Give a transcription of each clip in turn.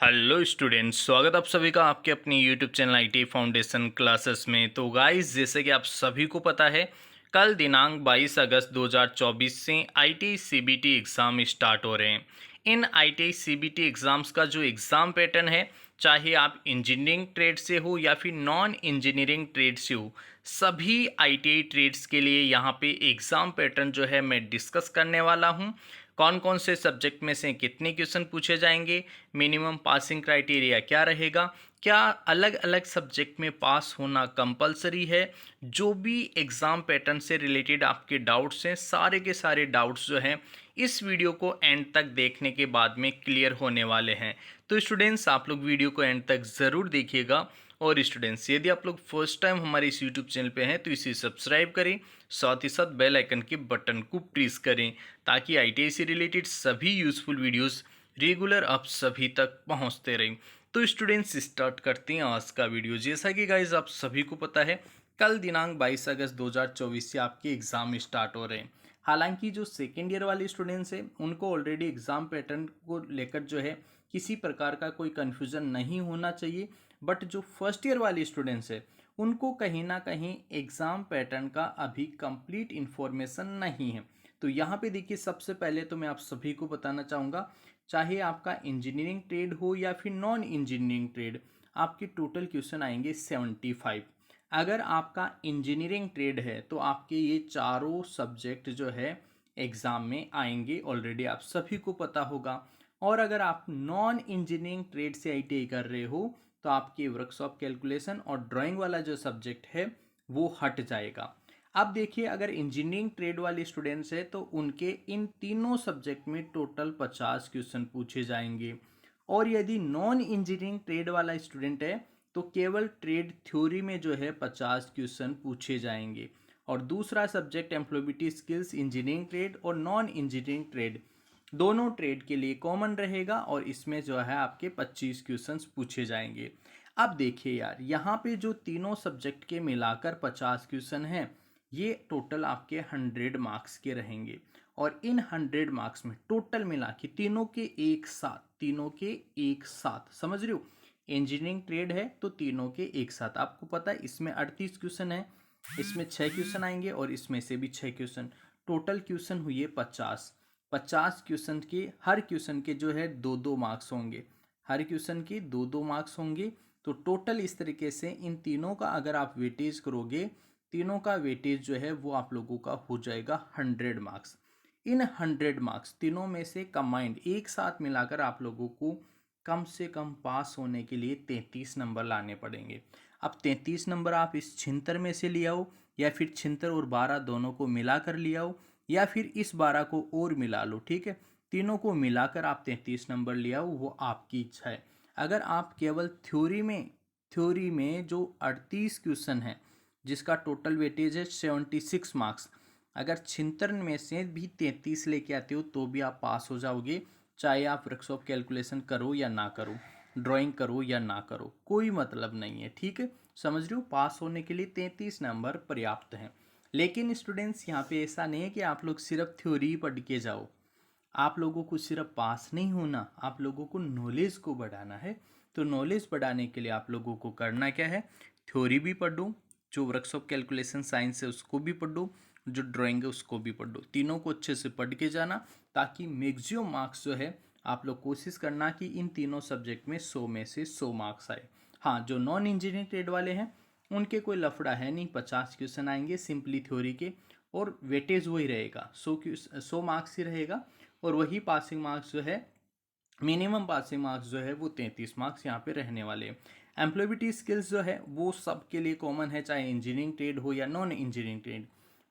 Hello students, स्वागत आप सभी का आपके अपनी YouTube channel IT foundation classes में। तो गाइस, जैसे कि आप सभी को पता है, कल दिनांक 22 अगस्त 2024 से आईटी सीबीटी एग्ज़ाम स्टार्ट हो रहे हैं। इन आईटी सीबीटी एग्ज़ाम्स का जो एग्ज़ाम पैटर्न है, चाहे आप इंजीनियरिंग ट्रेड से हो या फिर नॉन इंजीनियरिंग ट्रेड से हो, सभी आईटीआई ट्रेड्स के लिए यहाँ पे एग्ज़ाम पैटर्न जो है मैं डिस्कस करने वाला हूँ। कौन कौन से सब्जेक्ट में से कितने क्वेश्चन पूछे जाएंगे, मिनिमम पासिंग क्राइटेरिया क्या रहेगा, क्या अलग अलग सब्जेक्ट में पास होना कंपलसरी है, जो भी एग्ज़ाम पैटर्न से रिलेटेड आपके डाउट्स हैं, सारे के सारे डाउट्स जो हैं इस वीडियो को एंड तक देखने के बाद में क्लियर होने वाले हैं। तो स्टूडेंट्स, आप लोग वीडियो को एंड तक ज़रूर देखिएगा। और स्टूडेंट्स, यदि आप लोग फर्स्ट टाइम हमारे इस यूट्यूब चैनल पे हैं तो इसे सब्सक्राइब करें, साथ ही साथ बेल आइकन के बटन को प्रेस करें, ताकि आईटीआई से रिलेटेड सभी यूज़फुल वीडियोस रेगुलर आप सभी तक पहुंचते रहें। तो स्टूडेंट्स, स्टार्ट करते हैं आज का वीडियो। जैसा कि गाइज आप सभी को पता है, कल दिनांक 22 अगस्त 2024 से आपके एग्ज़ाम स्टार्ट हो रहे हैं। हालांकि जो सेकेंड ईयर वाले स्टूडेंट्स हैं उनको ऑलरेडी एग्ज़ाम पैटर्न को लेकर जो है किसी प्रकार का कोई कन्फ्यूज़न नहीं होना चाहिए। बट जो फर्स्ट ईयर वाले स्टूडेंट्स हैं उनको कहीं ना कहीं एग्ज़ाम पैटर्न का अभी कंप्लीट इन्फॉर्मेशन नहीं है। तो यहाँ पे देखिए, सबसे पहले तो मैं आप सभी को बताना चाहूँगा, चाहे आपका इंजीनियरिंग ट्रेड हो या फिर नॉन इंजीनियरिंग ट्रेड, आपके टोटल क्वेश्चन आएंगे 75। अगर आपका इंजीनियरिंग ट्रेड है तो आपके ये चारों सब्जेक्ट जो है एग्ज़ाम में आएंगे, ऑलरेडी आप सभी को पता होगा। और अगर आप नॉन इंजीनियरिंग ट्रेड से आईटीआई कर रहे हो तो आपके वर्कशॉप कैलकुलेशन और ड्राइंग वाला जो सब्जेक्ट है वो हट जाएगा। अब देखिए, अगर इंजीनियरिंग ट्रेड वाले स्टूडेंट्स हैं तो उनके इन तीनों सब्जेक्ट में टोटल 50 क्वेश्चन पूछे जाएंगे। और यदि नॉन इंजीनियरिंग ट्रेड वाला स्टूडेंट है तो केवल ट्रेड थ्योरी में जो है 50 क्वेश्चन पूछे जाएंगे। और दूसरा subject employability skills, engineering trade और नॉन इंजीनियरिंग ट्रेड, दोनों ट्रेड के लिए कॉमन रहेगा और इसमें जो है आपके 25 क्वेश्चंस पूछे जाएंगे। अब देखिए यार, यहाँ पे जो तीनों सब्जेक्ट के मिलाकर 50 क्वेश्चन हैं, ये टोटल आपके 100 मार्क्स के रहेंगे। और इन 100 मार्क्स में टोटल मिला के तीनों के एक साथ समझ रहे हो, इंजीनियरिंग ट्रेड है तो तीनों के एक साथ। आपको पता है इसमें 38 क्वेश्चन है, इसमें 6 क्वेश्चन आएंगे और इसमें से भी 6 क्वेश्चन, टोटल क्वेश्चन हुए 50। 50 क्वेश्चन के, हर क्वेश्चन के जो है दो दो मार्क्स होंगे, हर क्वेश्चन के दो दो मार्क्स होंगे। तो टोटल इस तरीके से इन तीनों का अगर आप वेटेज करोगे, तीनों का वेटेज जो है वो आप लोगों का हो जाएगा 100 मार्क्स। इन 100 मार्क्स तीनों में से कंबाइंड एक साथ मिलाकर आप लोगों को कम से कम पास होने के लिए 33 नंबर लाने पड़ेंगे। अब 33 नंबर आप इस छिहत्तर में से ले आओ, या फिर छिहत्तर और 12 दोनों को मिलाकर ले आओ, या फिर इस 12 को और मिला लो, ठीक है। तीनों को मिलाकर आप 33 नंबर ले आओ, वो आपकी इच्छा है। अगर आप केवल थ्योरी में जो 38 क्वेश्चन है, जिसका टोटल वेटेज है 76 मार्क्स, अगर 76 में से भी 33 लेके आते हो तो भी आप पास हो जाओगे। चाहे आप वर्कशॉप कैलकुलेशन करो या ना करो, ड्राइंग करो या ना करो, कोई मतलब नहीं है, ठीक है। समझ रहे हो, पास होने के लिए 33 नंबर पर्याप्त हैं। लेकिन स्टूडेंट्स, यहाँ पे ऐसा नहीं है कि आप लोग सिर्फ थ्योरी ही पढ़ के जाओ। आप लोगों को सिर्फ पास नहीं होना, आप लोगों को नॉलेज को बढ़ाना है। तो नॉलेज बढ़ाने के लिए आप लोगों को करना क्या है, थ्योरी भी पढ़ो, जो वर्कशॉप कैलकुलेशन साइंस है उसको भी पढ़ो, जो ड्राइंग है उसको भी पढ़ो, तीनों को अच्छे से पढ़ के जाना, ताकि मैक्सिमम मार्क्स जो है आप लोग कोशिश करना कि इन तीनों सब्जेक्ट में 100 में से 100 मार्क्स आए। हाँ, जो नॉन इंजीनियरिंग ट्रेड वाले हैं उनके कोई लफड़ा है नहीं, 50 क्वेश्चन आएंगे सिंपली थ्योरी के, और वेटेज वही रहेगा, 100 मार्क्स ही रहेगा। और वही पासिंग मार्क्स जो है, मिनिमम पासिंग मार्क्स जो है वो 33 मार्क्स यहाँ पे रहने वाले हैं। एम्प्लॉयबिलिटी स्किल्स जो है वो सबके लिए कॉमन है, चाहे इंजीनियरिंग ट्रेड हो या non engineering trade.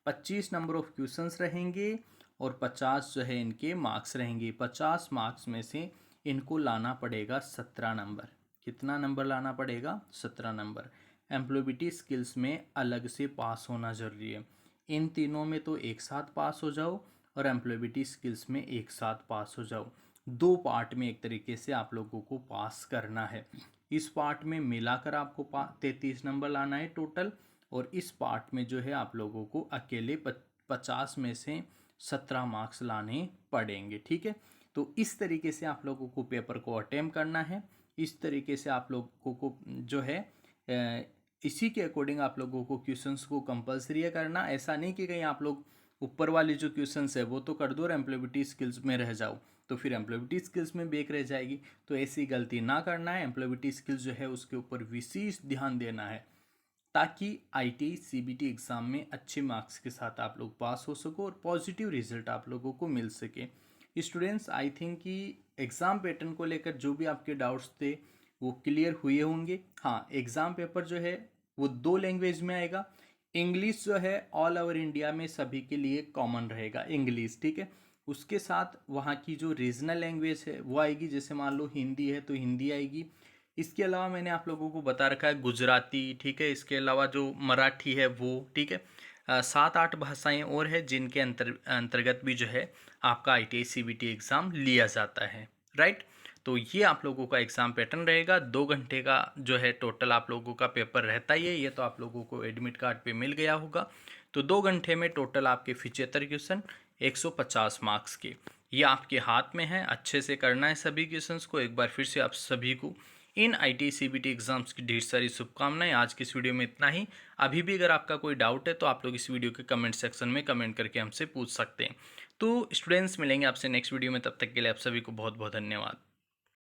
25 number of questions रहेंगे और 50 जो है इनके मार्क्स रहेंगे। 50 मार्क्स में से इनको लाना पड़ेगा 17 नंबर। कितना नंबर लाना पड़ेगा? 17 नंबर। एम्प्लॉयबिलिटी स्किल्स में अलग से पास होना जरूरी है। इन तीनों में तो एक साथ पास हो जाओ और एम्प्लॉयबिलिटी स्किल्स में एक साथ पास हो जाओ। दो पार्ट में एक तरीके से आप लोगों को पास करना है। इस पार्ट में मिलाकर आपको 33 नंबर लाना है टोटल, और इस पार्ट में जो है आप लोगों को अकेले 50 में से 17 मार्क्स लाने पड़ेंगे, ठीक है। तो इस तरीके से आप लोगों को पेपर को अटेम्प्ट करना है। इस तरीके से आप लोगों को जो है इसी के अकॉर्डिंग आप लोगों को क्वेश्चंस को कंपलसरी है करना। ऐसा नहीं कि कहीं आप लोग ऊपर वाली जो क्वेश्चंस है वो तो कर दो और एम्प्लॉयबिलिटी स्किल्स में रह जाओ, तो फिर एम्प्लॉयबिलिटी स्किल्स में बेक रह जाएगी। तो ऐसी गलती ना करना है, एम्प्लॉयबिलिटी स्किल्स जो है उसके ऊपर विशेष ध्यान देना है, ताकि आईटी सीबीटी एग्ज़ाम में अच्छे मार्क्स के साथ आप लोग पास हो सको और पॉजिटिव रिजल्ट आप लोगों को मिल सके। स्टूडेंट्स, आई थिंक कि एग्ज़ाम पैटर्न को लेकर जो भी आपके डाउट्स थे वो क्लियर हुए होंगे। हाँ, एग्ज़ाम पेपर जो है वो 2 लैंग्वेज में आएगा। इंग्लिश जो है ऑल ओवर इंडिया में सभी के लिए कॉमन रहेगा इंग्लिश, ठीक है। उसके साथ वहाँ की जो रीजनल लैंग्वेज है वो आएगी, जैसे मान लो हिंदी है तो हिंदी आएगी। इसके अलावा मैंने आप लोगों को बता रखा है गुजराती, ठीक है। इसके अलावा जो मराठी है वो, ठीक है। 7-8 भाषाएं और है जिनके अंतर्गत भी जो है आपका ITI CBT एग्ज़ाम लिया जाता है, राइट। तो ये आप लोगों का एग्ज़ाम पैटर्न रहेगा। 2 घंटे का जो है टोटल आप लोगों का पेपर रहता ही है। ये तो आप लोगों को एडमिट कार्ड पे मिल गया होगा। तो 2 घंटे में टोटल आपके 75 क्वेश्चन 150 मार्क्स के, ये आपके हाथ में है। अच्छे से करना है सभी क्वेश्चंस को। एक बार फिर से आप सभी को इन ITI CBT एग्ज़ाम्स की ढेर सारी शुभकामनाएं। आज की इस वीडियो में इतना ही। अभी भी अगर आपका कोई डाउट है तो आप लोग इस वीडियो के कमेंट सेक्शन में कमेंट करके हमसे पूछ सकते हैं। तो स्टूडेंट्स, मिलेंगे आपसे नेक्स्ट वीडियो में, तब तक के लिए आप सभी को बहुत बहुत धन्यवाद।